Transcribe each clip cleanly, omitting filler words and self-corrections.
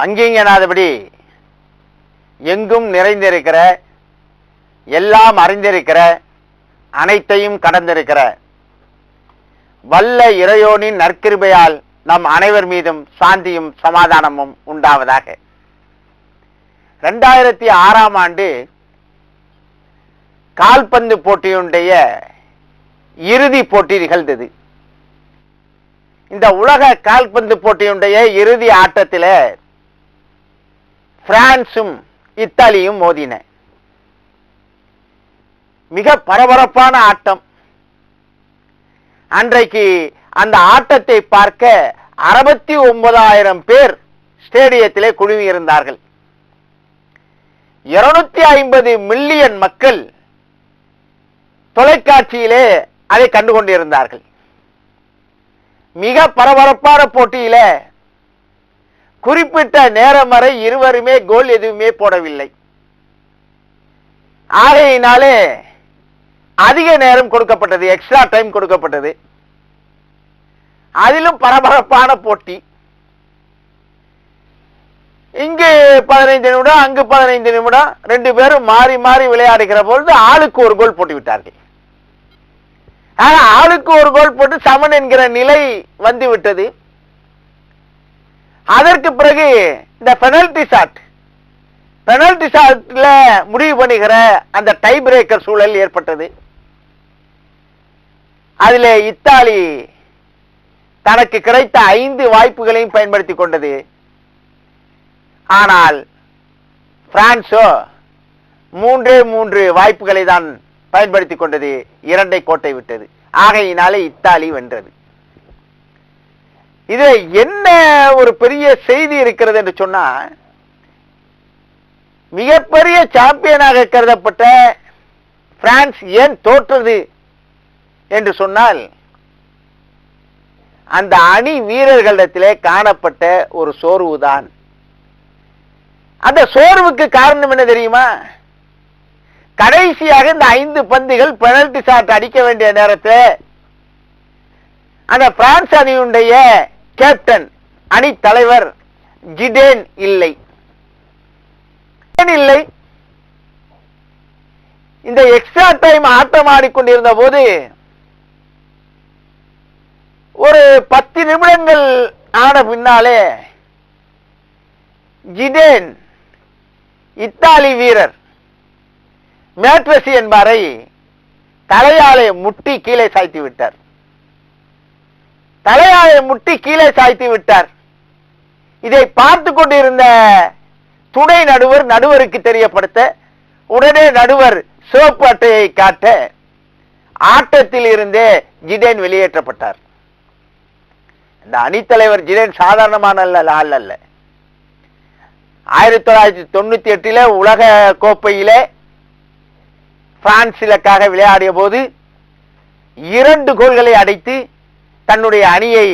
அங்கீங்கனாதபடி எங்கும் நிறைந்திருக்கிற, எல்லாம் அறிந்திருக்கிற, அனைத்தையும் கடந்திருக்கிற வல்ல இறையோனின் நற்கிருபையால் நம் அனைவர் மீதும் சாந்தியும் சமாதானமும் உண்டாவதாக. 2006ஆம் ஆண்டு கால்பந்து போட்டியுடைய இறுதி போட்டி நிகழ்ந்தது. இந்த உலக கால்பந்து போட்டியுடைய இறுதி ஆட்டத்தில் பிரான்சும் இத்தாலியும் மோதின. மிக பரபரப்பான ஆட்டம். அன்றைக்கு அந்த ஆட்டத்தை பார்க்க 69,000 பேர் ஸ்டேடியத்திலே குழுமி இருந்தார்கள். 250 மில்லியன் மக்கள் தொலைக்காட்சியிலே அதை கண்டுகொண்டிருந்தார்கள். மிக பரபரப்பான போட்டியில குறிப்பிட்ட நேரம் வரை இருவருமே கோல் எதுவுமே போடவில்லை. ஆகையினாலே அதிக நேரம் கொடுக்கப்பட்டது, எக்ஸ்ட்ரா டைம் கொடுக்கப்பட்டது. அதிலும் பரபரப்பான போட்டி. இங்கு 15 நிமிடம், அங்கு 15 நிமிடம், 2 பேரும் மாறி மாறி விளையாடுகிற பொழுது ஆளுக்கு ஒரு கோல் போட்டு விட்டார்கள். ஆளுக்கு ஒரு கோல் போட்டு சமன் என்கிற நிலை வந்து விட்டது. அதற்கு பிறகு இந்த பெனல்டி ஷாட்ல முடிவு பண்ணுகிற அந்த டை பிரேக்கர் சூழல் ஏற்பட்டது. அதிலே இத்தாலி தனக்கு கிடைத்த 5 வாய்ப்புகளையும் பயன்படுத்திக் கொண்டது. ஆனால் பிரான்சோ 3 வாய்ப்புகளை தான் பயன்படுத்திக் கொண்டது, 2 கோட்டை விட்டது. ஆகையினாலே இத்தாலி வென்றது. இது என்ன ஒரு பெரிய செய்தி இருக்கிறது என்று சொன்னா, மிகப்பெரிய சாம்பியனாக கருதப்பட்ட பிரான்ஸ் ஏன் தோற்றது என்று சொன்னால், அந்த அணி வீரர்களிடத்திலே காணப்பட்ட ஒரு சோர்வுதான். அந்த சோர்வுக்கு காரணம் என்ன தெரியுமா? கடைசியாக இந்த 5 பந்துகள் பெனல்டி ஷாட் அடிக்க வேண்டிய நேரத்தில் அந்த பிரான்ஸ் அணியுடைய கேப்டன், அணி தலைவர் ஜிடேன் இல்லை. இந்த எக்ஸ்ட்ரா டைம் ஆட்டம் ஆடிக்கொண்டிருந்த போது ஒரு 10 நிமிடங்கள் ஆன பின்னாலே ஜிடேன் இத்தாலி வீரர் மேட்ரசி என்பாரை தலையாலே முட்டி கீழே சாய்த்து விட்டார். இதை பார்த்து கொண்டிருந்த துணை நடுவருக்கு தெரியப்படுத்த உடனே நடுவர் சிவப்பு அட்டையை காட்ட ஆட்டத்தில் இருந்தே ஜிடேன் வெளியேற்றப்பட்டார். இந்த அணித்தலைவர் ஜிடேன் சாதாரணமான ஆள் அல்ல. 1998 உலக கோப்பையிலே பிரான்சிலுக்காக விளையாடிய போது 2 கோல்களை அடித்து தன்னுடைய அணியை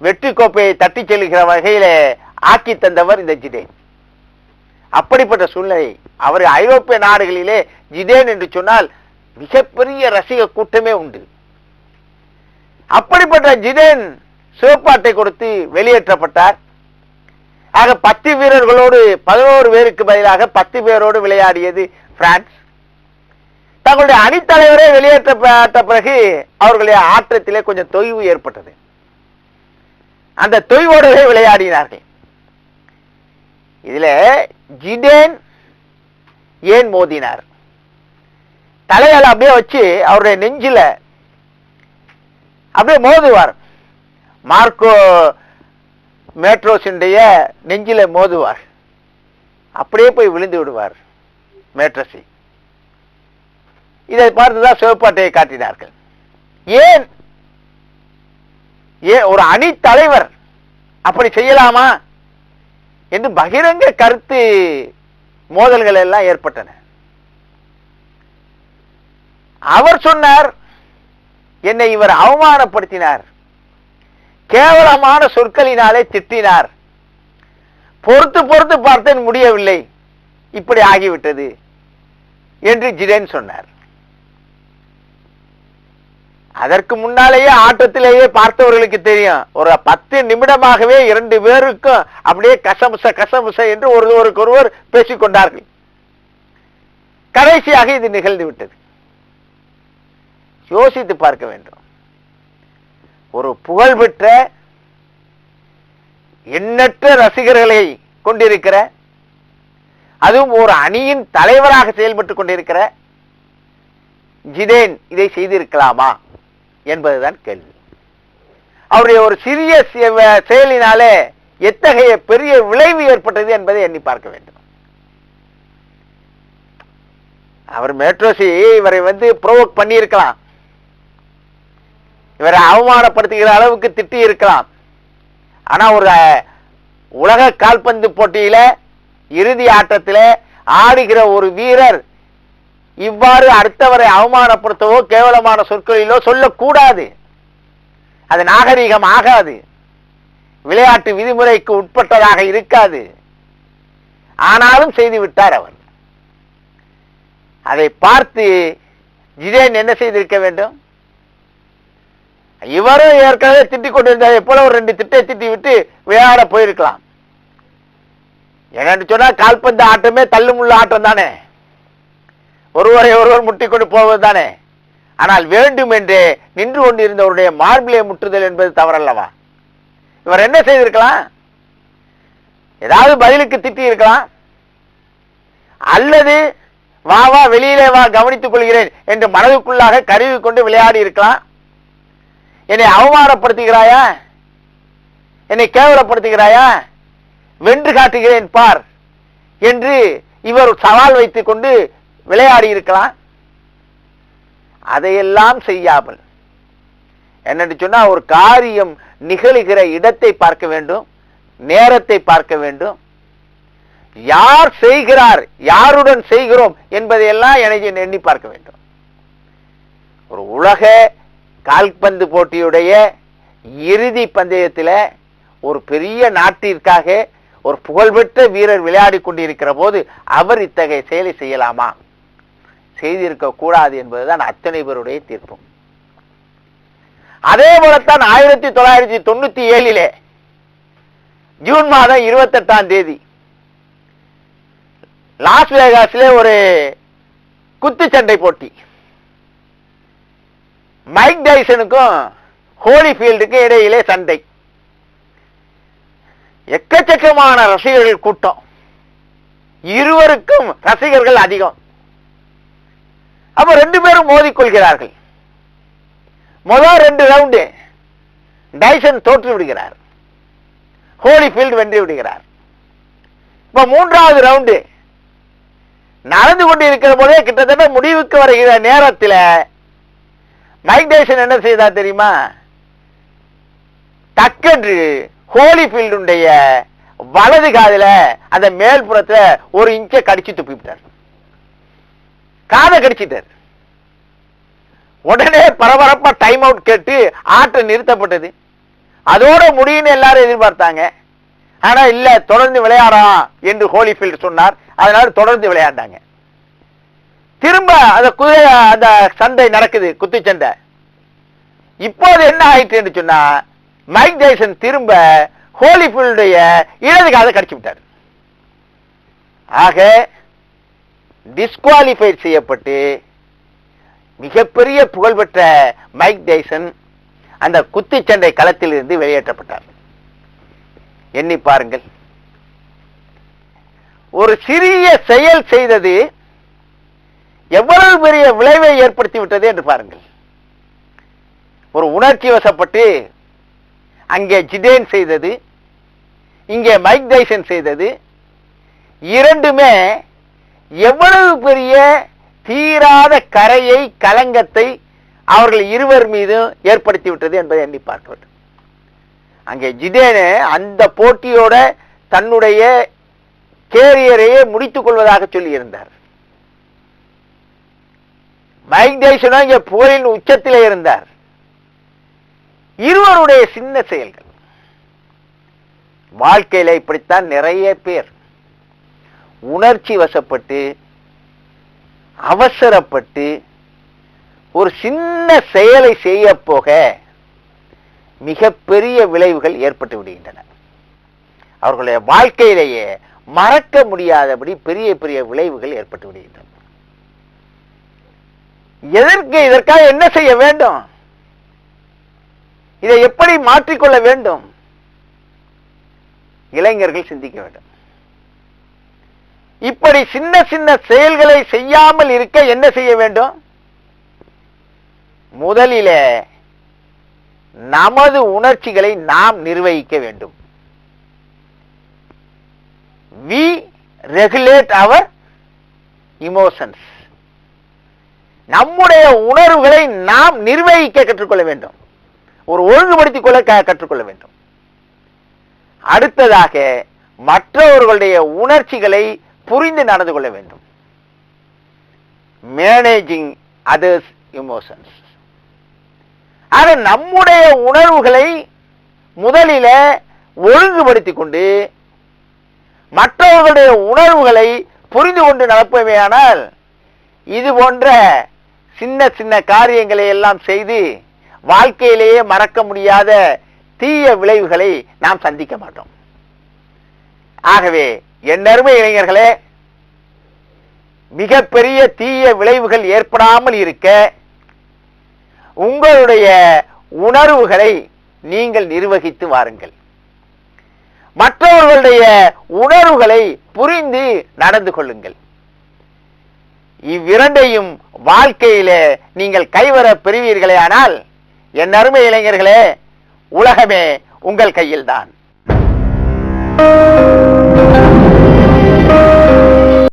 வெற்றி கோப்பையை தட்டி செல்கிற வகையிலே ஆக்கி தந்தவர் இந்த ஜிடேன். அப்படிப்பட்ட சூழ்நிலை. அவர் ஐரோப்பிய நாடுகளிலே ஜிடேன் என்று சொன்னால் மிகப்பெரிய ரசிக கூட்டமே உண்டு. அப்படிப்பட்ட ஜிடேன் சிவப்பாட்டை கொடுத்து வெளியேற்றப்பட்டார். ஆக 10 வீரர்களோடு 11 பேருக்கு பதிலாக 10 பேரோடு விளையாடியது பிரான்ஸ். தங்களுடைய அணித்தலைவரே வெளியேற்றப்பட்ட பிறகு அவர்களுடைய ஆட்டத்திலே கொஞ்சம் தொய்வு ஏற்பட்டது. அந்த தொய்வோடவே விளையாடினார்கள். இதுல ஜிடேன் ஏன் மோதினார்? தலையால அப்படியே வச்சு அவருடைய நெஞ்சில அப்படியே மோதுவார். மார்க்கோ மேட்ரோஸுடைய நெஞ்சில மோதுவார். அப்படியே போய் விழுந்து விடுவார் மேட்ரஸி. இதை பார்த்துதான் சிவப்பாட்டையை காட்டினார்கள். ஏன் ஒரு அணி தலைவர் அப்படி செய்யலாமா என்று பகிரங்க கருத்து மோதல்கள் எல்லாம் ஏற்பட்டன. அவர் சொன்னார், என்னை இவர் அவமானப்படுத்தினார், கேவலமான சொற்களினாலே திட்டினார், பொறுத்து பார்த்தேன் முடியவில்லை, இப்படி ஆகிவிட்டது என்று ஜிடேன் சொன்னார். அதற்கு முன்னாலேயே ஆட்டத்திலேயே பார்த்தவர்களுக்கு தெரியும், ஒரு 10 நிமிடமாகவே 2 பேருக்கும் அப்படியே கசமுச என்று ஒருவருக்கொருவர் பேசிக்கொண்டார்கள். கடைசியாக இது நிகழ்ந்து விட்டது. யோசித்து பார்க்க வேண்டும். ஒரு புகழ்பெற்ற எண்ணற்ற ரசிகர்களை கொண்டிருக்கிற, அதுவும் ஒரு அணியின் தலைவராக செயல்பட்டுக் கொண்டிருக்கிற ஜிடேன் இதை செய்திருக்கலாமா என்பதுதான் கேள்வி. அவருடைய ஒரு சிறிய செயலினாலே எத்தகைய பெரிய விளைவு ஏற்பட்டது என்பதை எண்ணி பார்க்க வேண்டும். அவர் மேட்ரோசி இவரை புரோவோக் பண்ணி இருக்கலாம், இவரை அவமானப்படுத்துகிற அளவுக்கு திட்டி இருக்கலாம். ஆனா ஒரு உலக கால்பந்து போட்டியில இறுதி ஆட்டத்தில் ஆடுகிற ஒரு வீரர் இவ்வாறு அடுத்தவரை அவமானப்படுத்தவோ கேவலமான சொற்களிலோ சொல்லக்கூடாது. அது நாகரீகம் ஆகாது, விளையாட்டு விதிமுறைக்கு உட்பட்டதாக இருக்காது. ஆனாலும் செய்துவிட்டார் அவர். அதை பார்த்து ஜிடேன் என்ன செய்திருக்க வேண்டும்? இவரும் ஏற்கனவே திட்டிக் கொண்டிருந்ததை போல ஒரு 2 திட்டை திட்டி விட்டு விளையாட போயிருக்கலாம். என்னன்னு சொன்னா கால்பந்து ஆட்டமே தள்ளுமுள்ள ஆட்டம் தானே, ஒருவரை ஒருவர் முட்டிக்கொண்டு போவது தானே. ஆனால் வேண்டும் என்று நின்று கொண்டிருந்தவருடைய மார்பிலே முட்டுதல் என்பது தவறல்லவா? இவர் என்ன செய்திருக்கலாம்? ஏதாவது பதிலுக்கு திட்டி இருக்கலாம், அல்லது வா வா வெளியிலே வா கவனித்துக் கொள்கிறேன் என்று மனதுக்குள்ளாக கருவி கொண்டு விளையாடி இருக்கலாம். என்னை அவமானப்படுத்துகிறாயா, என்னை கேவலப்படுத்துகிறாயா, வென்று காட்டுகிறேன் பார் என்று இவர் சவால் வைத்துக் கொண்டு விளையாடி இருக்கலாம். அதையெல்லாம் செய்யாமல் என்னன்னு சொன்னா ஒரு காரியம் நிகழ்கிற இடத்தை பார்க்க வேண்டும், நேரத்தை பார்க்க வேண்டும், யார் செய்கிறார், யாருடன் செய்கிறோம் என்பதையெல்லாம் எண்ணி பார்க்க வேண்டும். ஒரு உலக கால்பந்து போட்டியுடைய இறுதி பந்தயத்தில் ஒரு பெரிய நாட்டிற்காக ஒரு புகழ்பெற்ற வீரர் விளையாடி கொண்டிருக்கிற போது அவர் இத்தகைய செயலை செய்யலாமா? செய்திருக்க கூடாது என்பதுதான் அத்தனை பேருடைய தீர்ப்பும். அதே போலத்தான் 1997 ஜூன் மாதம் 28ஆம் தேதி லாஸ் வேகாஸிலே ஒரு குத்துச்சண்டை போட்டி. மைக் டைசனுக்கும் ஹோலிஃபீல்டுக்கும் இடையிலே சண்டை. எக்கச்சக்கமான ரசிகர்கள் கூட்டம், இருவருக்கும் ரசிகர்கள் அதிகம். அப்ப 2 பேரும் மோதிக்கொள்கிறார்கள். முதல் 2 ரவுண்டு டைசன் தோற்று விடுகிறார், ஹோலிஃபீல்டு வென்று விடுகிறார். இப்ப 3வது ரவுண்டு நடந்து கொண்டு இருக்கிற போதே கிட்டத்தட்ட முடிவுக்கு வருகிற நேரத்தில் மைக் டைசன் என்ன செய்தார் தெரியுமா? டக்கென்று ஹோலிஃபீல்டுடைய வலது காதுல அந்த மேல்புறத்துல 1 இன்ச்சை கடிச்சு துப்பிவிட்டார், காதை கடிச்சிட்டார். உடனே பரபரப்பா டைம் அவுட் கேட்டு ஆட்டம் நிறுத்தப்பட்டது. அதோட முடியும்னு எல்லாரும் எதிர்பார்த்தாங்க. ஆனா இல்ல, தொடர்ந்து விளையாடலாம் என்று ஹோலிஃபீல்டு சொன்னார். அதனால தொடர்ந்து விளையாண்டாங்க. திரும்ப அந்த சண்டை நடக்குது, குத்துச்சண்டை. இப்போது என்ன ஆயிற்று என்று சொன்னா, மைக் டைசன் திரும்ப ஹோலிஃபீல்டுடைய இடது காதை கடிச்சு விட்டார். ஆக டிஸ்குவாலிஃபைட் செய்யப்பட்டு மிகப்பெரிய புகழ்பெற்ற மைக் டைசன் அந்த குத்துச்சண்டை களத்தில் இருந்து வெளியேற்றப்பட்டார். எண்ணி பாருங்கள், ஒரு சிறிய செயல் செய்தது எவ்வளவு பெரிய விளைவை ஏற்படுத்தி விட்டது என்று பாருங்கள். ஒரு உணர்ச்சி வசப்பட்டு அங்கே ஜிடேன் செய்தது, இங்கே மைக் டைசன் செய்தது, இரண்டுமே எவ்வளவு பெரிய தீராத கரையை, கலங்கத்தை அவர்கள் இருவர் மீதும் ஏற்படுத்தி விட்டது என்பதை எண்ணி பார்க்க வேண்டும். அங்கே ஜிடேன் அந்த போட்டியோட தன்னுடைய கேரியரையே முடித்துக் கொள்வதாக சொல்லி இருந்தார். மைக் டைசனும் இங்கே புகழின் உச்சத்திலே இருந்தார். இருவருடைய சின்ன செயல்கள். வாழ்க்கையில இப்படித்தான் நிறைய பேர் உணர்ச்சி வசப்பட்டு, அவசரப்பட்டு, ஒரு சின்ன செயலை செய்ய போக மிகப்பெரிய விளைவுகள் ஏற்பட்டு விடுகின்றன. அவர்களுடைய வாழ்க்கையிலேயே மறக்க முடியாதபடி பெரிய பெரிய விளைவுகள் ஏற்பட்டு விடுகின்றன. இதற்காக என்ன செய்ய வேண்டும்? இதை எப்படி மாற்றிக்கொள்ள வேண்டும்? இளைஞர்கள் சிந்திக்க வேண்டும். இப்படி சின்ன சின்ன செயல்களை செய்யாமல் இருக்க என்ன செய்ய வேண்டும்? முதலிலே நமது உணர்ச்சிகளை நாம் நிர்வகிக்க வேண்டும். We regulate our emotions. நம்முடைய உணர்வுகளை நாம் நிர்வகிக்க கற்றுக்கொள்ள வேண்டும். ஒரு ஒழுங்குபடுத்திக் கொள்ள கற்றுக்கொள்ள வேண்டும். அடுத்ததாக மற்றவர்களுடைய உணர்ச்சிகளை புரிந்து நடந்து கொள்ள வேண்டும். Managing others emotions. ஆக நம்முடைய உணர்வுகளை முதலில் ஒழுங்குபடுத்திக் கொண்டு மற்றவர்களுடைய உணர்வுகளை புரிந்து கொண்டு நடப்பவையானால் இது போன்ற சின்ன சின்ன காரியங்களை எல்லாம் செய்து வாழ்க்கையிலேயே மறக்க முடியாத தீய விளைவுகளை நாம் சந்திக்க மாட்டோம். ஆகவே எண்ணருமை இளைஞர்களே, மிகப்பெரிய தீய விளைவுகள் ஏற்படாமல் இருக்க உங்களுடைய உணர்வுகளை நீங்கள் நிர்வகித்து வாருங்கள். மற்றவர்களுடைய உணர்வுகளை புரிந்து நடந்து கொள்ளுங்கள். இவ்விரண்டையும் வாழ்க்கையிலே நீங்கள் கைவர பெறுவீர்களே ஆனால் என் அருமை இளைஞர்களே, உலகமே உங்கள் கையில்தான்.